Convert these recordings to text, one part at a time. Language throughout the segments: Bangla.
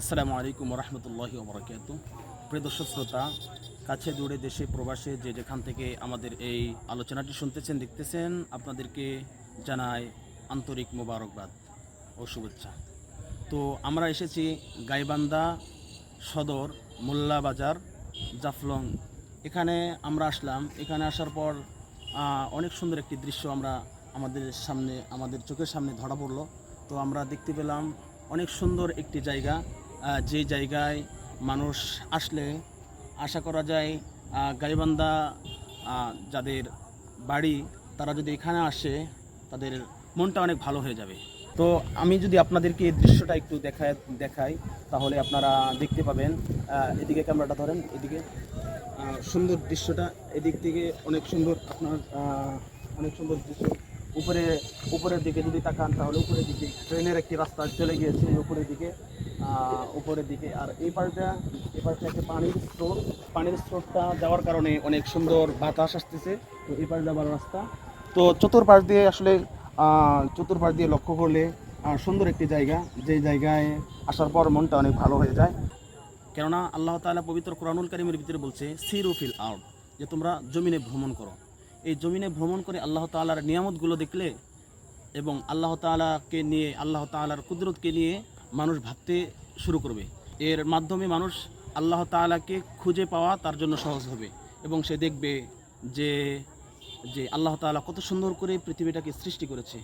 আসসালামু আলাইকুম রহমতুল্লাহি ওবরাকাতু। প্রিয় দর্শক শ্রোতা, কাছে দূরে দেশে প্রবাসে যে যেখান থেকে আমাদের এই আলোচনাটি শুনতেছেন দেখতেছেন, আপনাদেরকে জানাই আন্তরিক মোবারকবাদ ও শুভেচ্ছা। তো আমরা এসেছি গাইবান্ধা সদর মোল্লা বাজার জাফলং। এখানে আমরা আসলাম। এখানে আসার পর অনেক সুন্দর একটি দৃশ্য আমাদের চোখের সামনে ধরা পড়লো। তো আমরা দেখতে পেলাম অনেক সুন্দর একটি জায়গা, যে জায়গায় মানুষ আসলে আশা করা যায় গাইবান্ধা যাদের বাড়ি তারা যদি এখানে আসে তাদের মনটা অনেক ভালো হয়ে যাবে। তো আমি যদি আপনাদেরকে এই দৃশ্যটা একটু দেখাই তাহলে আপনারা দেখতে পাবেন। এদিকে ক্যামেরাটা ধরেন, এদিকে সুন্দর দৃশ্যটা, এদিক থেকে অনেক সুন্দর অনেক সুন্দর দৃশ্য। উপরের দিকে যদি তাকান তাহলে উপরের দিকে ট্রেনের একটি রাস্তা চলে গিয়েছে উপরের দিকে। আর এই পাশটা একটা পানির স্রোতটা যাওয়ার কারণে অনেক সুন্দর বাতাস আসতেছে। তো এই পাশ যাওয়ার রাস্তা, তো চতুর্পাশ দিয়ে লক্ষ্য করলে সুন্দর একটি জায়গা, যে জায়গায় আসার পর মনটা অনেক ভালো হয়ে যায়। কেননা আল্লাহ তাআলা পবিত্র কোরআনুল কারীমের ভিতরে বলছে সিরু ফিল আরদ, যে তোমরা জমিনে ভ্রমণ করো। এই জমিনে ভ্রমণ করে আল্লাহ তাআলার নিয়ামতগুলো দেখলে এবং আল্লাহ তাআলাকে নিয়ে, আল্লাহ তাআলার কুদরতকে নিয়ে মানুষ ভাবতে শুরু করবে। এর মাধ্যমে মানুষ আল্লাহ তাআলাকে খুঁজে পাওয়া তার জন্য সহজ হবে এবং সে দেখবে যে যে আল্লাহ তাআলা কত সুন্দর করে পৃথিবীটাকে সৃষ্টি করেছে।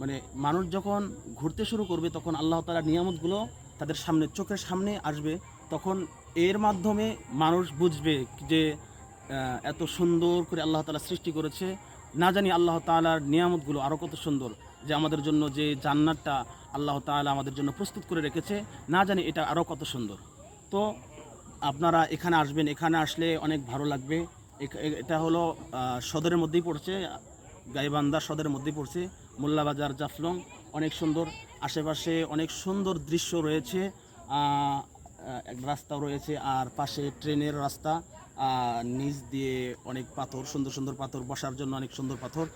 মানে মানুষ যখন ঘুরতে শুরু করবে তখন আল্লাহ তাআলার নিয়ামতগুলো তাদের সামনে, চোখের সামনে আসবে। তখন এর মাধ্যমে মানুষ বুঝবে যে এত সুন্দর করে আল্লাহ তাআলা সৃষ্টি করেছে। না জানি আল্লাহ তাআলার নিয়ামতগুলো আরও কত সুন্দর, যে আমাদের জন্য যে জান্নাতটা আল্লাহ তাআলা আমাদের জন্য প্রস্তুত করে রেখেছে, না জানি এটা আরও কত সুন্দর। তো আপনারা এখানে আসবেন, এখানে আসলে অনেক ভালো লাগবে। এটা হলো সদরের মধ্যেই পড়ছে, গাইবান্ধা সদরের মধ্যেই পড়ছে, মোল্লা বাজার জাফলং। অনেক সুন্দর, আশেপাশে অনেক সুন্দর দৃশ্য রয়েছে, রাস্তাও রয়েছে, আর পাশে ট্রেনের রাস্তা, নিচ দিয়ে অনেক পাথর, সুন্দর সুন্দর পাথর, বসার জন্য অনেক সুন্দর পাথর।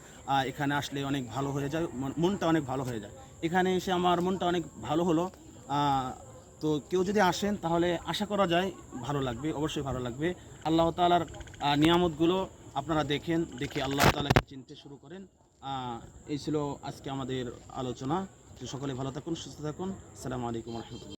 এখানে আসলে অনেক ভালো হয়ে যায়, মনটা অনেক ভালো হয়ে যায়। এখানে এসে আমার মনটা অনেক ভালো হলো। তো কেউ যদি আসেন তাহলে আশা করা যায় ভালো লাগবে, অবশ্যই ভালো লাগবে। আল্লাহ তাআলার নিয়ামতগুলো আপনারা দেখে আল্লাহ তাআলাকে চিনতে শুরু করেন। এই ছিল আজকে আমাদের আলোচনা। সকলে ভালো থাকুন, সুস্থ থাকুন। আসসালামু আলাইকুম রহমতুল্লাহ।